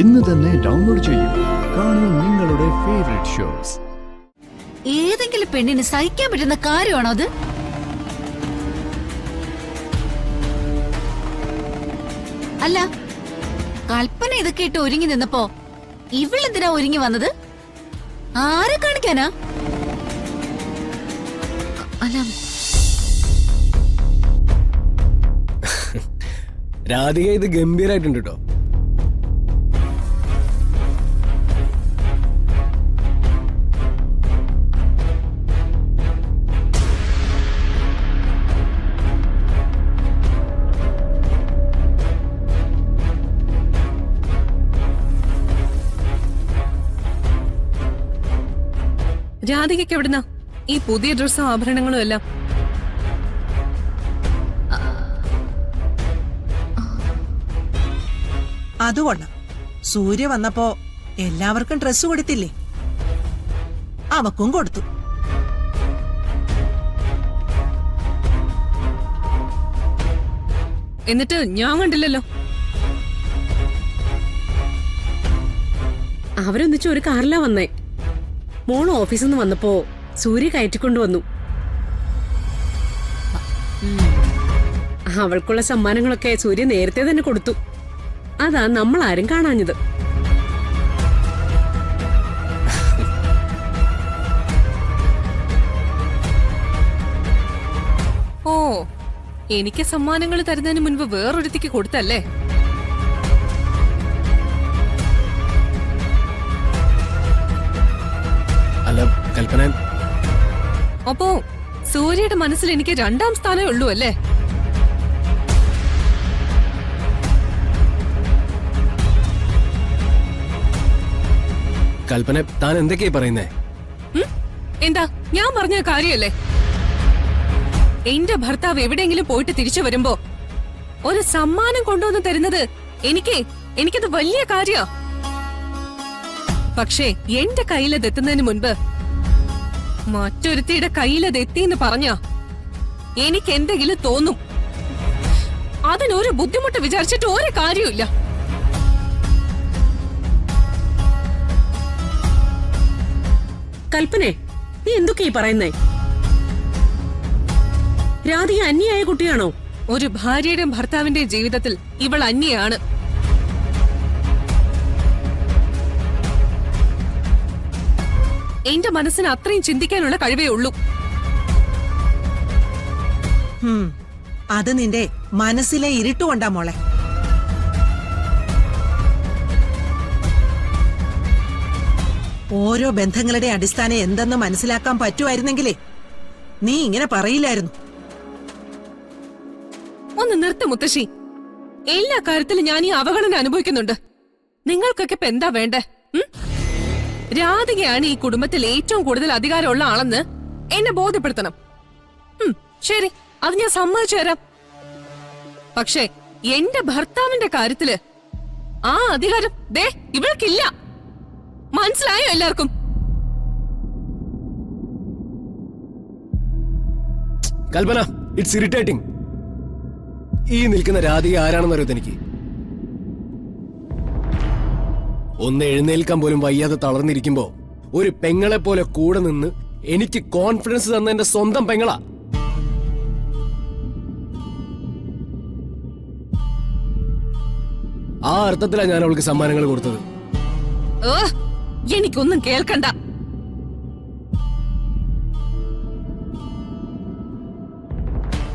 ഇന്ന് തന്നെ ഡൗൺലോഡ് ചെയ്യൂ. കാണൂ നിങ്ങളുടെ ഫേവറേറ്റ് ഷോസ്. ഏതെങ്കിലും പെണ്ണിന് സഹിക്കാൻ പറ്റുന്ന കാര്യമാണോ അത്? അല്ല, കൽപ്പന ഇതൊക്കെ ഇട്ട് ഒരുങ്ങി നിന്നപ്പോ ഇവളെന്തിനാ ഒരുങ്ങി വന്നത്? ആരെ കാണിക്കാനാ? അല്ല, രാധിക ഇത് ഗംഭീരായിട്ടുണ്ട് കേട്ടോ. രാധികയ്ക്ക് എവിടുന്ന ഈ പുതിയ ഡ്രസ്സും ആഭരണങ്ങളും എല്ലാം? അതുകൊള്ളാം. സൂര്യ വന്നപ്പോ എല്ലാവർക്കും ഡ്രസ്സ് കൊടുത്തില്ലേ? അവക്കും കൊടുത്തു. എന്നിട്ട് ഞാൻ കണ്ടില്ലല്ലോ. അവരൊന്നിച്ച് ഒരു കാറിലാ വന്നേ. മോള് ഓഫീസിൽ നിന്ന് വന്നപ്പോ സൂര്യ കയറ്റിക്കൊണ്ടുവന്നു. അവൾക്കുള്ള സമ്മാനങ്ങളൊക്കെ സൂര്യ നേരത്തെ തന്നെ കൊടുത്തു. അതാ നമ്മൾ ആരും കാണാഞ്ഞത്. ഓ, എനിക്ക് സമ്മാനങ്ങൾ തരുന്നതിന് മുൻപ് വേറൊരുത്തിക്ക് കൊടുത്തല്ലേ? അല്ല കൽപ്പന, അപ്പോ സൂര്യയുടെ മനസ്സിൽ എനിക്ക് 2ാം സ്ഥാനമേ ഉള്ളൂ അല്ലേ? കൽപ്പന താൻ എന്തൊക്കെയാ പറയുന്നേ? എന്താ ഞാൻ പറഞ്ഞ കാര്യല്ലേ? എന്റെ ഭർത്താവ് എവിടെയെങ്കിലും പോയിട്ട് തിരിച്ചു വരുമ്പോ ഒരു സമ്മാനം കൊണ്ടുവന്ന് തരുന്നത് എനിക്കത് വലിയ കാര്യാ. പക്ഷേ എന്റെ കയ്യിലത് എത്തുന്നതിന് മുൻപ് മറ്റൊരുത്തിയുടെ കയ്യിലത് എത്തിന്ന് പറഞ്ഞാ എനിക്ക് എന്തെങ്കിലും തോന്നും. അതിനൊരു ബുദ്ധിമുട്ട് വിചാരിച്ചിട്ട് ഒരു കാര്യമില്ല. കൽപ്പനെ, നീ എന്തൊക്കെയാ പറയുന്നേ? രാധിക അന്യായ കുട്ടിയാണോ? ഒരു ഭാര്യയുടെയും ഭർത്താവിന്റെയും ജീവിതത്തിൽ ഇവൾ അന്യയാണ്. എന്റെ മനസ്സിന് അത്രയും ചിന്തിക്കാനുള്ള കഴിവേ ഉള്ളൂ. അത് നിന്റെ മനസ്സിലെ ഇരുട്ടുകൊണ്ടാ മോളെ. ഓരോ ബന്ധങ്ങളുടെ അടിസ്ഥാനം എന്തെന്ന് മനസ്സിലാക്കാൻ പറ്റുമായിരുന്നെങ്കിലേ നീ ഇങ്ങനെ പറയില്ലായിരുന്നു. ഒന്ന് നിർത്ത് മുത്തശ്ശി. എല്ലാ കാര്യത്തിലും ഞാൻ ഈ അവഗണന അനുഭവിക്കുന്നുണ്ട്. നിങ്ങൾക്കൊക്കെ ഇപ്പൊ എന്താ വേണ്ടേ? രാധികയാണ് ഈ കുടുംബത്തിൽ ഏറ്റവും കൂടുതൽ അധികാരമുള്ള ആളെന്ന് എന്നെ ബോധ്യപ്പെടുത്തണം. ശരി, അത് ഞാൻ സമ്മതിച്ചു തരാം. പക്ഷേ എന്റെ ഭർത്താവിന്റെ കാര്യത്തില് ആ അധികാരം ദേ ഇവൾക്കില്ല. മനസ്സിലായോ എല്ലാവർക്കും? കൽപ്പന, ഇറ്റ്സ് ഇറിറ്റേറ്റിംഗ്. ഈ നിൽക്കുന്ന രാധിക ആരാണെന്ന് അറിയാത്ത എനിക്ക്. ഒന്ന് എഴുന്നേൽക്കാൻ പോലും വയ്യാതെ തളർന്നിരിക്കുമ്പോ ഒരു പെങ്ങളെ പോലെ കൂടെ നിന്ന് എനിക്ക് കോൺഫിഡൻസ് തന്ന എന്റെ സ്വന്തം പെങ്ങളാ. ആ അർത്ഥത്തിലാ ഞാൻ അവൾക്ക് സമ്മാനങ്ങൾ കൊടുത്തത്. എനിക്കൊന്നും കേൾക്കണ്ട.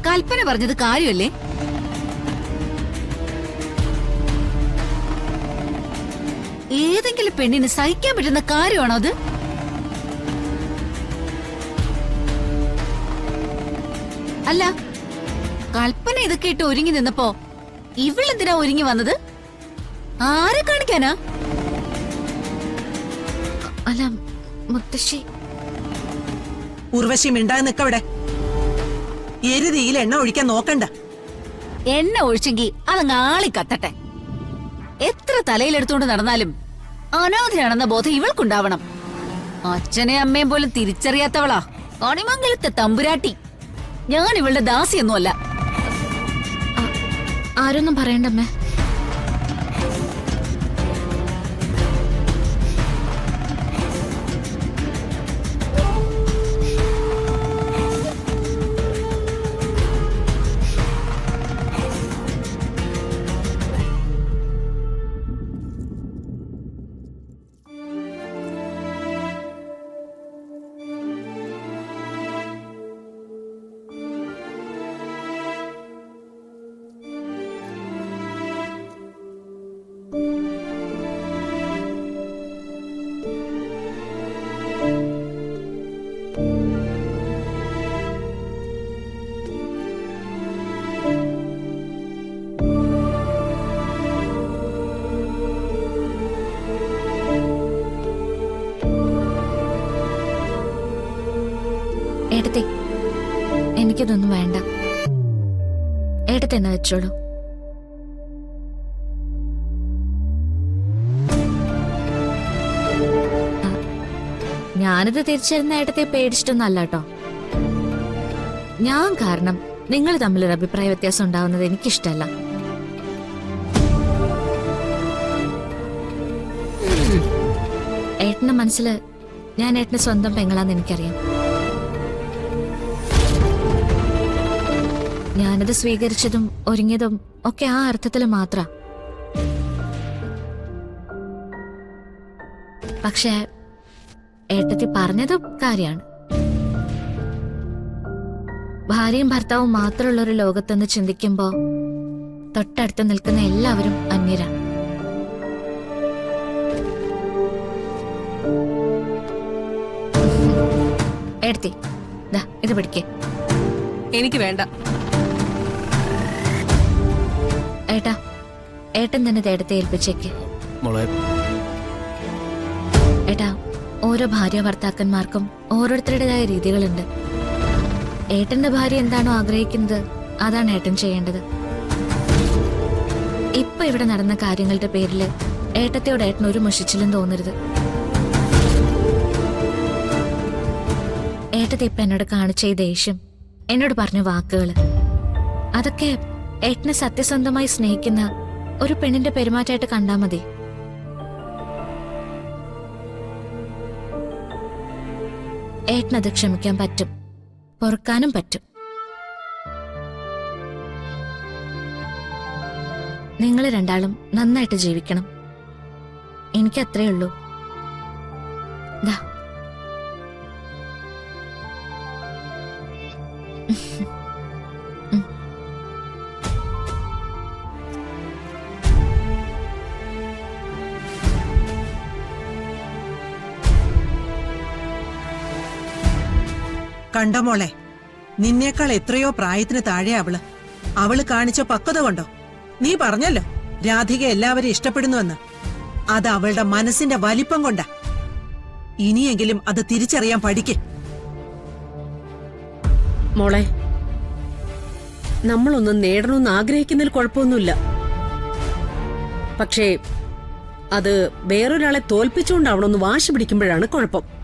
കൽപ്പന പറഞ്ഞത് കാര്യമല്ലേ? ഏതെങ്കിലും പെണ്ണിന് സഹിക്കാൻ പറ്റുന്ന കാര്യമാണോ അത്? അല്ല, കൽപ്പന ഇതൊക്കെ ഇട്ട് ഒരുങ്ങി നിന്നപ്പോ ഇവളെന്തിനാ ഒരുങ്ങി വന്നത്? ആരെ കാണിക്കാനാ? അല്ല മുത്തശ്ശി. ഉർവശി മിണ്ടാതെ നിക്കവിടെ. എരുതിയിൽ എണ്ണ ഒഴിക്കാൻ നോക്കണ്ട. എണ്ണ ഒഴിച്ചെങ്കി അതങ്ങ് ആളി കത്തട്ടെ. എത്ര തലയിലെടുത്തോണ്ട് നടന്നാലും അനാഥയാണെന്ന ബോധം ഇവൾക്കുണ്ടാവണം. അച്ഛനെ അമ്മയും പോലും തിരിച്ചറിയാത്തവളാ കണിമംഗലത്തെ തമ്പുരാട്ടി. ഞാൻ ഇവളുടെ ദാസിയൊന്നുമല്ല. ആരൊന്നും പറയണ്ടമ്മേ. ഏട്ടത്തെ എനിക്കിതൊന്നും വേണ്ട. ഏട്ടത്തെ തന്നെ വെച്ചോളൂ. ഞാനിത് തിരിച്ചറിയുന്ന ഏട്ടത്തെ പേടിച്ചിട്ടൊന്നല്ല കേട്ടോ. ഞാൻ കാരണം നിങ്ങൾ തമ്മിലൊരു അഭിപ്രായ വ്യത്യാസം ഉണ്ടാവുന്നത് എനിക്കിഷ്ടമല്ല. ഏട്ടന്റെ മനസ്സിൽ ഞാൻ ഏട്ടന് സ്വന്തം പെങ്ങളാന്ന് എനിക്കറിയാം. ഞാനത് സ്വീകരിച്ചതും ഒരുങ്ങിയതും ഒക്കെ ആ അർത്ഥത്തിൽ മാത്ര. പക്ഷേ ഏട്ടത്തി പറഞ്ഞതും കാര്യമാണ്. ഭാര്യയും ഭർത്താവും മാത്രമുള്ള ഒരു ലോകത്തെന്ന് ചിന്തിക്കുമ്പോ തൊട്ടടുത്ത് നിൽക്കുന്ന എല്ലാവരും അന്യരാ. ഏട്ടത്തി ദാ ഇത് പിടിക്കേ. എനിക്ക് വേണ്ട. ഏട്ടാ, ഏട്ടൻ തന്നെ ഏട്ടത്തെ ഏൽപ്പിച്ചേക്ക്. മോളെ, ഏട്ടാ, ഓരോ ഭാര്യ ഭർത്താക്കന്മാർക്കും ഓരോരുത്തരുടേതായ രീതികളുണ്ട്. ഏട്ടന്റെ ഭാര്യ എന്താണോ ആഗ്രഹിക്കുന്നത് അതാണ് ഏട്ടൻ ചെയ്യേണ്ടത്. ഇപ്പൊ ഇവിടെ നടന്ന കാര്യങ്ങളുടെ പേരില് ഏട്ടത്തിയോട് ഏട്ടൻ ഒരു മുഷിച്ചിലും തോന്നരുത്. ഏട്ടത്തെ ഇപ്പൊ എന്നോട് കാണിച്ച ഈ ദേഷ്യം, എന്നോട് പറഞ്ഞ വാക്കുകള്, അതൊക്കെ ഏട്ടനെ സത്യസന്ധമായി സ്നേഹിക്കുന്ന ഒരു പെണ്ണിന്റെ പെരുമാറ്റമായിട്ട് കണ്ടാ മതി. ഏട്ടനത് ക്ഷമിക്കാൻ പറ്റും, പൊറുക്കാനും പറ്റും. നിങ്ങൾ രണ്ടാളും നന്നായിട്ട് ജീവിക്കണം. എനിക്കത്രേ ഉള്ളൂ. ദാ കണ്ടോ മോളെ, നിന്നേക്കാൾ എത്രയോ പ്രായത്തിന് താഴെ അവള്. അവള് കാണിച്ച പക്വത കൊണ്ടോ? നീ പറഞ്ഞല്ലോ രാധിക എല്ലാവരും ഇഷ്ടപ്പെടുന്നുവെന്ന്. അത് അവളുടെ മനസ്സിന്റെ വലിപ്പം കൊണ്ടാ. ഇനിയെങ്കിലും അത് തിരിച്ചറിയാൻ പഠിക്ക്. മോളെ, നമ്മളൊന്നും നേടണമെന്ന് ആഗ്രഹിക്കുന്നതിൽ കുഴപ്പമൊന്നുമില്ല. പക്ഷേ അത് വേറൊരാളെ തോൽപ്പിച്ചുകൊണ്ടാവണമെന്ന് വാശി പിടിക്കുമ്പോഴാണ് കുഴപ്പം.